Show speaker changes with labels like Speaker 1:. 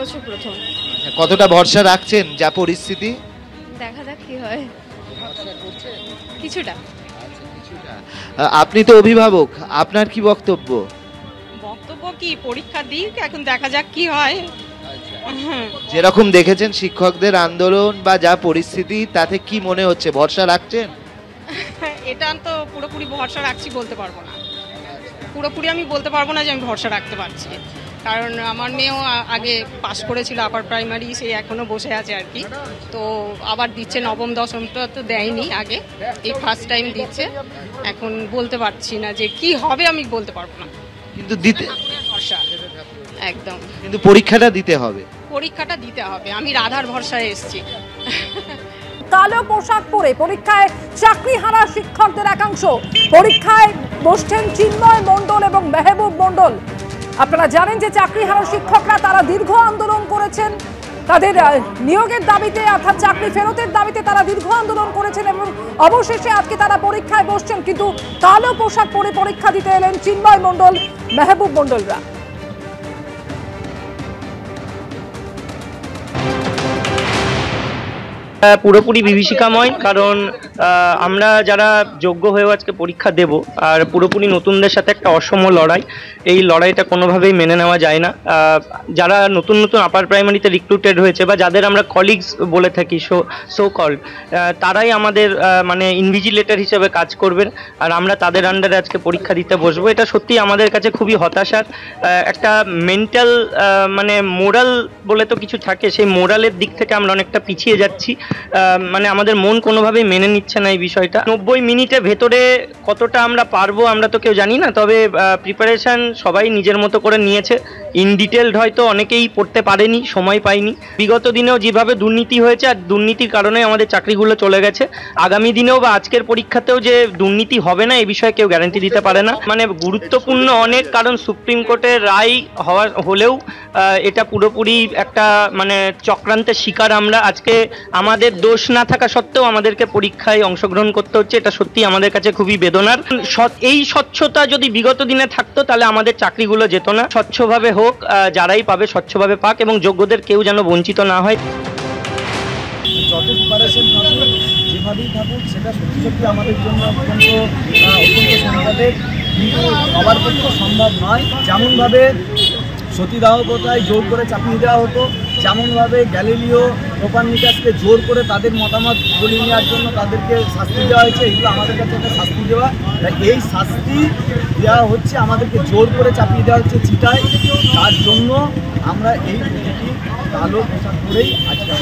Speaker 1: এবছর প্রথম।
Speaker 2: কতটা ভরসা রাখছেন যা পরিস্থিতি?
Speaker 1: দেখা যাক কি হয়। কিছুটা।
Speaker 2: আপনি তো অভিভাবক, আপনার কি বক্তব্য?
Speaker 3: বক্তব্য কি, পরীক্ষা দিক, এখন দেখা যাক কি হয়।
Speaker 2: যেরকম দেখেছেন শিক্ষকদের আন্দোলন বা যা পরিস্থিতি, তাতে কি মনে হচ্ছে, ভরসা রাখছেন?
Speaker 3: এটা তো পুরোপুরি ভরসা রাখছি বলতে পারবো না, পুরোপুরি আমি বলতে পারবো না যে আমি ভরসা রাখতে পারছি, কারণ আমার মেয়েও আগে পাশ করেছিল আপার প্রাইমারি, সে এখনও বসে আছে আর কি। তো আবার দিচ্ছে, নবম দশমটা তো দেয়নি আগে, এই ফার্স্ট টাইম দিচ্ছে। এখন বলতে পারছি না যে কি হবে, আমি বলতে পারবো না,
Speaker 2: কিন্তু দিতে
Speaker 3: ভরসা একদম,
Speaker 2: কিন্তু পরীক্ষাটা দিতে হবে,
Speaker 3: পরীক্ষাটা দিতে হবে। আমি রাধার ভরসায় এসেছি।
Speaker 4: কালো পোশাক পরে পরীক্ষায় চাকরিহারা শিক্ষকদের একাংশ, পরীক্ষায় বসছেন চিন্ময় মণ্ডল এবং মেহবুব মণ্ডল। আপনারা জানেন যে চাকরিহারা শিক্ষকরা তারা দীর্ঘ আন্দোলন করেছেন, তাদের নিয়োগের দাবিতে অর্থাৎ চাকরি ফেরতের দাবিতে তারা দীর্ঘ আন্দোলন করেছেন এবং অবশেষে আজকে তারা পরীক্ষায় বসছেন। কিন্তু কালো পোশাক পরে পরীক্ষা দিতে এলেন চিন্ময় মণ্ডল, মেহবুব মণ্ডলরা।
Speaker 5: পুরোপুরি বিভীষিকাময়, কারণ আমরা যারা যোগ্য হয়েও আজকে পরীক্ষা দেব, আর পুরোপুরি নতুনদের সাথে একটা অসম লড়াই, এই লড়াইটা কোনোভাবেই মেনে নেওয়া যায় না। যারা নতুন নতুন আপার প্রাইমারিতে রিক্রুটেড হয়েছে বা যাদের আমরা কলিগস বলে থাকি, সো কল্ড, তারাই আমাদের মানে ইনভিজিলেটর হিসেবে কাজ করবেন, আর আমরা তাদের আন্ডারে আজকে পরীক্ষা দিতে বসবো। এটা সত্যি আমাদের কাছে খুবই হতাশার। একটা মেন্টাল মানে মোরাল বলে তো কিছু থাকে, সেই মোরালের দিক থেকে আমরা অনেকটা পিছিয়ে যাচ্ছি। মানে আমাদের মন কোনোভাবেই মেনে নিচ্ছে না এই বিষয়টা। 90 মিনিটের ভেতরে কতটা আমরা পারবো আমরা তো কেউ জানি না, তবে প্রিপারেশন সবাই নিজের মতো করে নিয়েছে। ইন ডিটেলড হয়তো অনেকেই পড়তে পারেনি, সময় পায়নি। বিগত দিনেও যেভাবে দুর্নীতি হয়েছে, আর দুর্নীতির কারণে আমাদের চাকরিগুলো চলে গেছে, আগামী দিনেও বা আজকের পরীক্ষাতেও যে দুর্নীতি হবে না এই বিষয়ে কেউ গ্যারান্টি দিতে পারে না। মানে গুরুত্বপূর্ণ অনেক, কারণ সুপ্রিম কোর্টের রায় হলেও এটা পুরোপুরি একটা মানে চক্রান্তের শিকার আমরা। আজকে আমাদের দোষ না থাকা সত্ত্বেও আমাদেরকে পরীক্ষায় অংশগ্রহণ করতে হচ্ছে, এটা সত্যি আমাদের কাছে খুবই বেদনার। এই স্বচ্ছতা যদি বিগত দিনে থাকতো তাহলে আমাদের চাকরিগুলো যেত না। স্বচ্ছভাবে হোক, যারাই পাবে স্বচ্ছভাবে পাক, এবং যোগ্যদের কেউ যেন বঞ্চিত না হয়।
Speaker 6: যত প্রিপারেশন থাকুক, যেভাবেই থাকুক, সেটা সত্যি সত্যি আমাদের জন্য অত্যন্ত সম্পদের, কিন্তু সবার পক্ষে সম্ভব নয়। যেমনভাবে সতীদাহ প্রথায় জোর করে চাপিয়ে দেওয়া হতো, যেমনভাবে গ্যালিলিও কোপারনিকাসকে জোর করে তাদের মতামত বলে নেওয়ার জন্য তাদেরকে শাস্তি দেওয়া হয়েছে, এগুলো আমাদের কাছে একটা শাস্তি দেওয়া। এই শাস্তি দেওয়া হচ্ছে, আমাদেরকে জোর করে চাপিয়ে দেওয়া হচ্ছে চিটায়। তার জন্য আমরা এই প্রতিটি কালো পোশাক পরেই আজকে